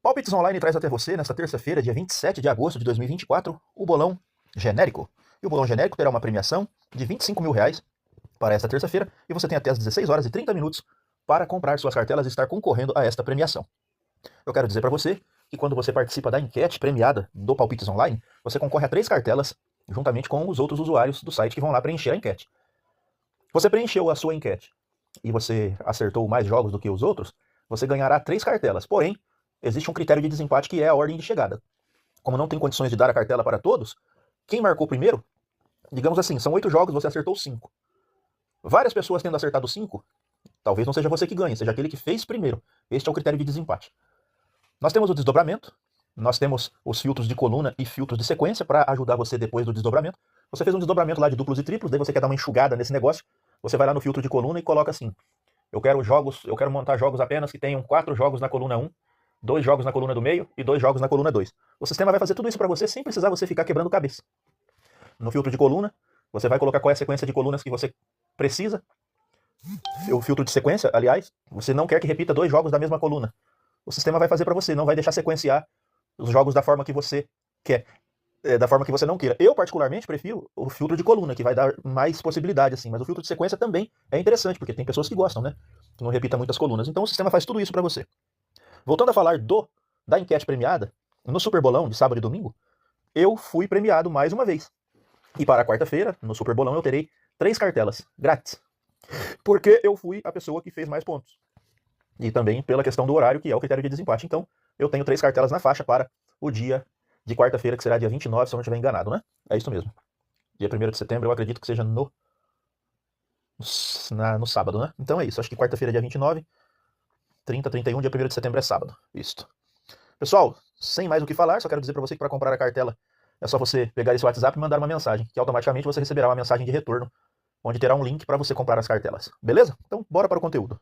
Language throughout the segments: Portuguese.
Palpites Online traz até você, nesta terça-feira, dia 27 de agosto de 2024, o bolão genérico. E o bolão genérico terá uma premiação de R$ 25.000 para esta terça-feira, e você tem até as 16 horas e 30 minutos para comprar suas cartelas e estar concorrendo a esta premiação. Eu quero dizer para você que quando você participa da enquete premiada do Palpites Online, você concorre a 3 cartelas, juntamente com os outros usuários do site que vão lá preencher a enquete. Você preencheu a sua enquete e você acertou mais jogos do que os outros, você ganhará 3 cartelas. Porém, existe um critério de desempate que é a ordem de chegada. Como não tem condições de dar a cartela para todos, quem marcou primeiro, digamos assim, são 8 jogos, você acertou 5. Várias pessoas tendo acertado 5, talvez não seja você que ganhe, seja aquele que fez primeiro. Este é o critério de desempate. Nós temos o desdobramento, nós temos os filtros de coluna e filtros de sequência para ajudar você depois do desdobramento. Você fez um desdobramento lá de duplos e triplos, daí você quer dar uma enxugada nesse negócio, você vai lá no filtro de coluna e coloca assim: eu quero montar jogos apenas que tenham 4 jogos na coluna 1, 2 jogos na coluna do meio e 2 jogos na coluna 2. O sistema vai fazer tudo isso para você sem precisar você ficar quebrando cabeça. No filtro de coluna, você vai colocar qual é a sequência de colunas que você precisa. O filtro de sequência, aliás, você não quer que repita 2 jogos da mesma coluna. O sistema vai fazer para você, não vai deixar sequenciar os jogos da forma que você quer, da forma que você não queira. Eu, particularmente, prefiro o filtro de coluna, que vai dar mais possibilidade, assim, mas o filtro de sequência também é interessante, porque tem pessoas que gostam, né? Que não repita muitas colunas. Então o sistema faz tudo isso para você. Voltando a falar da enquete premiada, no Super Bolão de sábado e domingo, eu fui premiado mais uma vez. E para a quarta-feira, no Super Bolão, eu terei 3 cartelas, grátis. Porque eu fui a pessoa que fez mais pontos. E também pela questão do horário, que é o critério de desempate. Então, eu tenho 3 cartelas na faixa para o dia de quarta-feira, que será dia 29, se eu não estiver enganado, né? É isso mesmo. Dia 1º de setembro, eu acredito que seja no sábado, né? Então é isso. Acho que quarta-feira, dia 29, 30, 31, dia 1º de setembro é sábado. Isso. Pessoal, sem mais o que falar, só quero dizer para você que para comprar a cartela é só você pegar esse WhatsApp e mandar uma mensagem, que automaticamente você receberá uma mensagem de retorno, onde terá um link para você comprar as cartelas. Beleza? Então, bora para o conteúdo.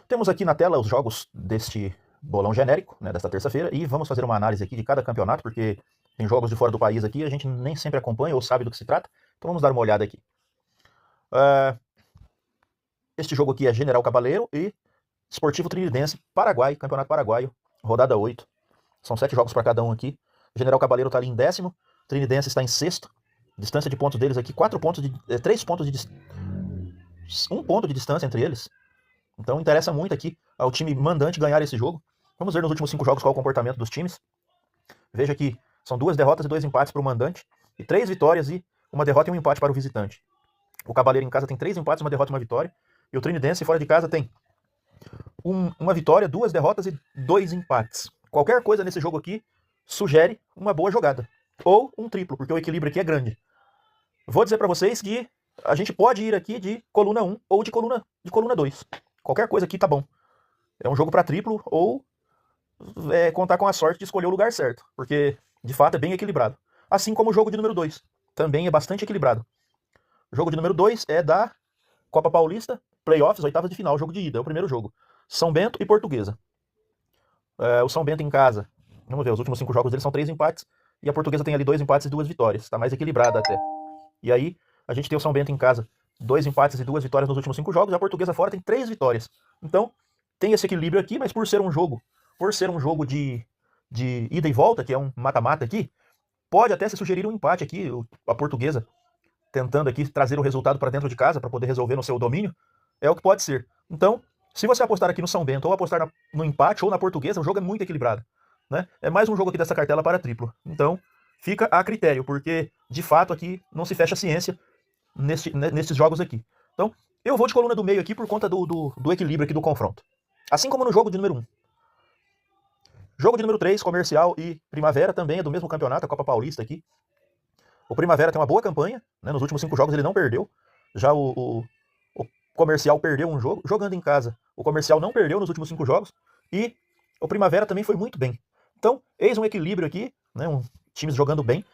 Temos aqui na tela os jogos deste bolão genérico, né, desta terça-feira, e vamos fazer uma análise aqui de cada campeonato, porque tem jogos de fora do país aqui, a gente nem sempre acompanha ou sabe do que se trata, então vamos dar uma olhada aqui. Este jogo aqui é General Cabaleiro e Esportivo Trinidense, Paraguai, Campeonato Paraguaio, rodada 8. São 7 jogos para cada um aqui. General Cabaleiro está ali em 10º, Trinidense está em 6º. Distância de pontos deles aqui, 3 pontos de 1 ponto de distância entre eles. Então interessa muito aqui ao time mandante ganhar esse jogo. Vamos ver nos últimos 5 jogos qual é o comportamento dos times. Veja que são 2 derrotas e 2 empates para o mandante, e 3 vitórias e 1 derrota e 1 empate para o visitante. O Cabaleiro em casa tem 3 empates, 1 derrota e 1 vitória. E o Trinidense fora de casa tem 1 vitória, 2 derrotas e 2 empates. Qualquer coisa nesse jogo aqui sugere uma boa jogada. Ou um triplo, porque o equilíbrio aqui é grande. Vou dizer para vocês que a gente pode ir aqui de coluna 1 ou de coluna 2. Qualquer coisa aqui tá bom. É um jogo para triplo ou contar com a sorte de escolher o lugar certo. Porque, de fato, é bem equilibrado. Assim como o jogo de número 2. Também é bastante equilibrado. O jogo de número 2 é da Copa Paulista, Playoffs, oitavas de final, jogo de ida. É o primeiro jogo. São Bento e Portuguesa. O São Bento em casa. Vamos ver, os últimos 5 jogos deles são 3 empates. E a Portuguesa tem ali 2 empates e 2 vitórias. Tá mais equilibrada até. E aí, a gente tem o São Bento em casa, 2 empates e 2 vitórias nos últimos 5 jogos. A Portuguesa fora tem 3 vitórias. Então, tem esse equilíbrio aqui, mas por ser um jogo de ida e volta, que é um mata-mata aqui, pode até se sugerir um empate aqui. A Portuguesa tentando aqui trazer o resultado para dentro de casa, para poder resolver no seu domínio, é o que pode ser. Então, se você apostar aqui no São Bento, ou apostar no empate, ou na Portuguesa, o jogo é muito equilibrado. Né? É mais um jogo aqui dessa cartela para triplo. Então, fica a critério, porque, de fato, aqui não se fecha a ciência nesses jogos aqui. Então, eu vou de coluna do meio aqui por conta do equilíbrio aqui do confronto. Assim como no jogo de número 1. Jogo de número 3, Comercial e Primavera, também é do mesmo campeonato, a Copa Paulista aqui. O Primavera tem uma boa campanha, né? Nos últimos 5 jogos ele não perdeu. Já o Comercial perdeu um jogo. Jogando em casa, o Comercial não perdeu nos últimos 5 jogos. E o Primavera também foi muito bem. Então, eis um equilíbrio aqui, né? Times jogando bem.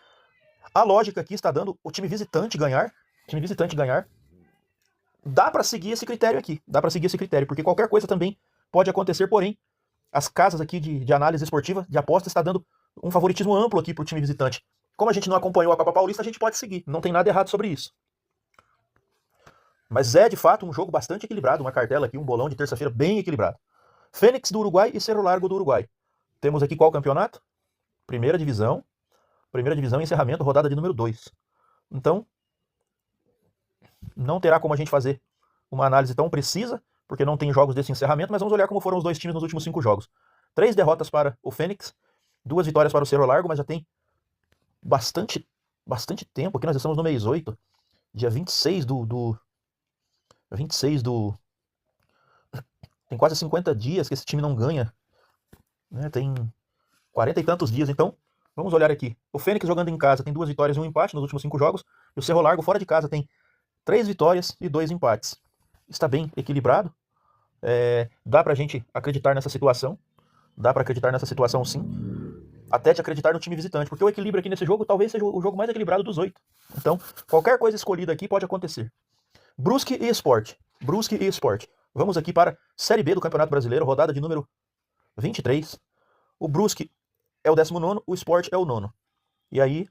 A lógica aqui está dando o time visitante ganhar. Dá para seguir esse critério aqui. Porque qualquer coisa também pode acontecer, porém, as casas aqui de análise esportiva, de aposta, está dando um favoritismo amplo aqui para o time visitante. Como a gente não acompanhou a Copa Paulista, a gente pode seguir. Não tem nada errado sobre isso. Mas é, de fato, um jogo bastante equilibrado. Uma cartela aqui, um bolão de terça-feira bem equilibrado. Fênix do Uruguai e Cerro Largo do Uruguai. Temos aqui qual campeonato? Primeira divisão. Primeira divisão, encerramento, rodada de número 2. Então, não terá como a gente fazer uma análise tão precisa, porque não tem jogos desse encerramento, mas vamos olhar como foram os dois times nos últimos 5 jogos. 3 derrotas para o Fênix, 2 vitórias para o Cerro Largo, mas já tem bastante tempo. Aqui nós estamos no mês 8, dia 26 Tem quase 50 dias que esse time não ganha, né? Tem 40 e tantos dias, então vamos olhar aqui. O Fênix jogando em casa tem 2 vitórias e 1 empate nos últimos 5 jogos, e o Cerro Largo fora de casa tem 3 vitórias e 2 empates. Está bem equilibrado, dá pra gente acreditar nessa situação, sim, até de acreditar no time visitante, porque o equilíbrio aqui nesse jogo talvez seja o jogo mais equilibrado dos 8. Então, qualquer coisa escolhida aqui pode acontecer. Brusque e Sport. Vamos aqui para Série B do Campeonato Brasileiro, rodada de número 23. O Brusque é o 19º, o Sport é o 9º. E aí,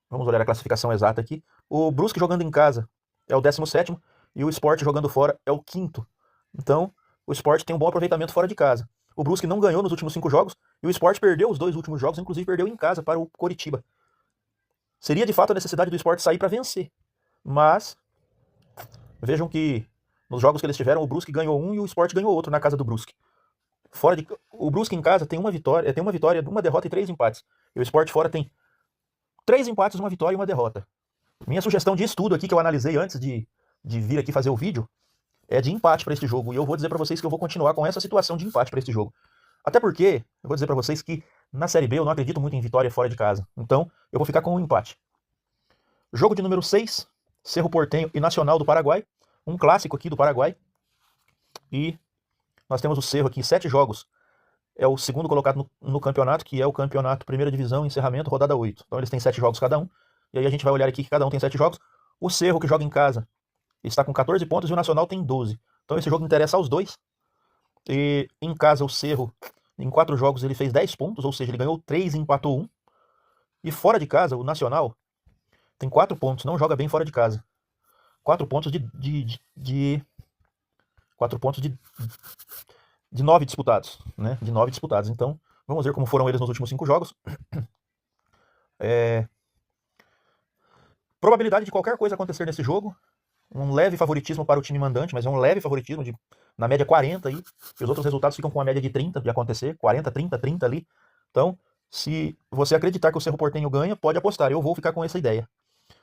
vamos olhar a classificação exata aqui. O Brusque jogando em casa é o 17º e o Sport jogando fora é o 5º. Então, o Sport tem um bom aproveitamento fora de casa. O Brusque não ganhou nos últimos 5 jogos e o Sport perdeu os 2 últimos jogos, inclusive perdeu em casa para o Coritiba. Seria de fato a necessidade do Sport sair para vencer. Mas, vejam que nos jogos que eles tiveram, o Brusque ganhou um e o Sport ganhou outro na casa do Brusque. O Brusque em casa tem uma vitória, uma derrota e 3 empates. E o Sport fora tem 3 empates, uma vitória e uma derrota. Minha sugestão de estudo aqui, que eu analisei antes de vir aqui fazer o vídeo, é de empate para este jogo. E eu vou dizer para vocês que eu vou continuar com essa situação de empate para este jogo. Até porque, eu vou dizer para vocês que na Série B eu não acredito muito em vitória fora de casa. Então, eu vou ficar com um empate. Jogo de número 6, Cerro Porteño e Nacional do Paraguai. Um clássico aqui do Paraguai. E nós temos o Cerro aqui, 7 jogos. É o segundo colocado no campeonato, que é o campeonato Primeira Divisão, encerramento, rodada 8. Então eles têm 7 jogos cada um. E aí a gente vai olhar aqui que cada um tem 7 jogos. O Cerro, que joga em casa, está com 14 pontos e o Nacional tem 12. Então esse jogo interessa aos dois. E em casa o Cerro, em 4 jogos, ele fez 10 pontos, ou seja, ele ganhou 3 e empatou 1. E fora de casa, o Nacional tem 4 pontos, não joga bem fora de casa. 4 pontos de 9 disputados, né? De 9 disputados. Então, vamos ver como foram eles nos últimos 5 jogos. Probabilidade de qualquer coisa acontecer nesse jogo. Um leve favoritismo para o time mandante, mas é um leve favoritismo, na média 40 aí. E os outros resultados ficam com a média de 30 de acontecer. 40, 30, 30 ali. Então, se você acreditar que o Cerro Porteño ganha, pode apostar. Eu vou ficar com essa ideia.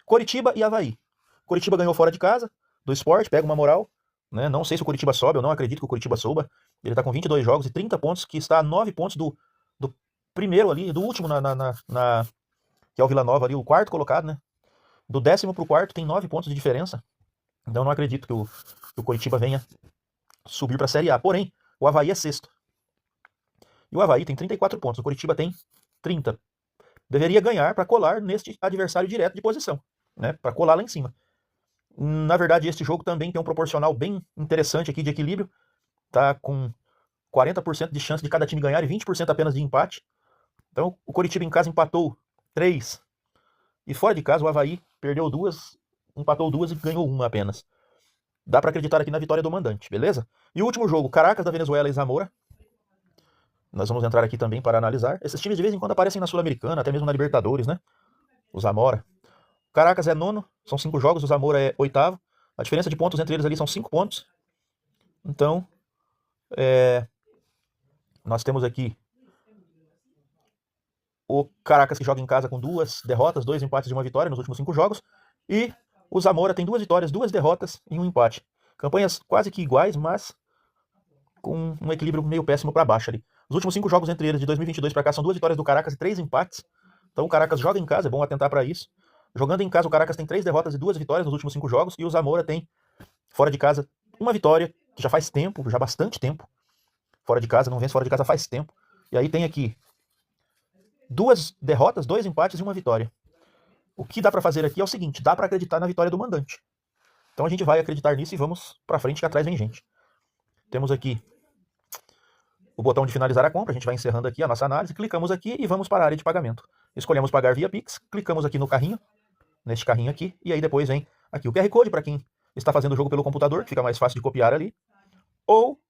Coritiba e Avaí. Coritiba ganhou fora de casa, do Sport, pega uma moral. Né? Não sei se o Coritiba sobe, eu não acredito que o Coritiba suba. Ele está com 22 jogos e 30 pontos, que está a 9 pontos do primeiro ali, do último, que é o Vila Nova ali, o quarto colocado, né? Do 10º pro 4º tem 9 pontos de diferença. Então eu não acredito que o Coritiba venha subir para a Série A. Porém, o Avaí é 6º. E o Avaí tem 34 pontos, o Coritiba tem 30. Deveria ganhar para colar neste adversário direto de posição, né? Para colar lá em cima. Na verdade, este jogo também tem um proporcional bem interessante aqui de equilíbrio. Tá com 40% de chance de cada time ganhar e 20% apenas de empate. Então, o Coritiba em casa empatou 3. E fora de casa, o Avaí perdeu 2, empatou 2 e ganhou 1 apenas. Dá para acreditar aqui na vitória do mandante, beleza? E o último jogo, Caracas da Venezuela e Zamora. Nós vamos entrar aqui também para analisar. Esses times de vez em quando aparecem na Sul-Americana, até mesmo na Libertadores, né? O Zamora. Caracas é 9º, são 5 jogos, o Zamora é 8º. A diferença de pontos entre eles ali são 5 pontos. Então, nós temos aqui o Caracas, que joga em casa com 2 derrotas, 2 empates e 1 vitória nos últimos 5 jogos. E o Zamora tem 2 vitórias, 2 derrotas e 1 empate. Campanhas quase que iguais, mas com um equilíbrio meio péssimo para baixo ali. Os últimos 5 jogos entre eles de 2022 para cá são 2 vitórias do Caracas e 3 empates. Então o Caracas joga em casa, é bom atentar para isso. Jogando em casa, o Caracas tem 3 derrotas e 2 vitórias nos últimos 5 jogos. E o Zamora tem, fora de casa, 1 vitória, que já faz tempo, já bastante tempo. Fora de casa, não vence fora de casa faz tempo. E aí tem aqui 2 derrotas, 2 empates e 1 vitória. O que dá para fazer aqui é o seguinte, dá para acreditar na vitória do mandante. Então a gente vai acreditar nisso e vamos para frente, que atrás vem gente. Temos aqui o botão de finalizar a compra, a gente vai encerrando aqui a nossa análise, clicamos aqui e vamos para a área de pagamento. Escolhemos pagar via Pix, clicamos aqui no carrinho, neste carrinho aqui, e aí depois vem aqui o QR Code para quem está fazendo o jogo pelo computador, que fica mais fácil de copiar ali. Ou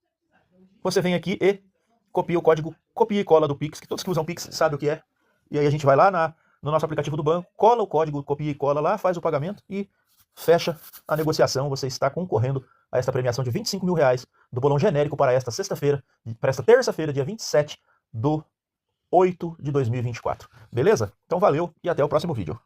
você vem aqui e copia o código, copia e cola do Pix, que todos que usam Pix sabem o que é. E aí a gente vai lá no nosso aplicativo do banco, cola o código, copia e cola lá, faz o pagamento e fecha a negociação. Você está concorrendo a esta premiação de R$25 mil do bolão genérico para esta sexta-feira, para esta terça-feira, dia 27/8/2024. Beleza? Então valeu e até o próximo vídeo.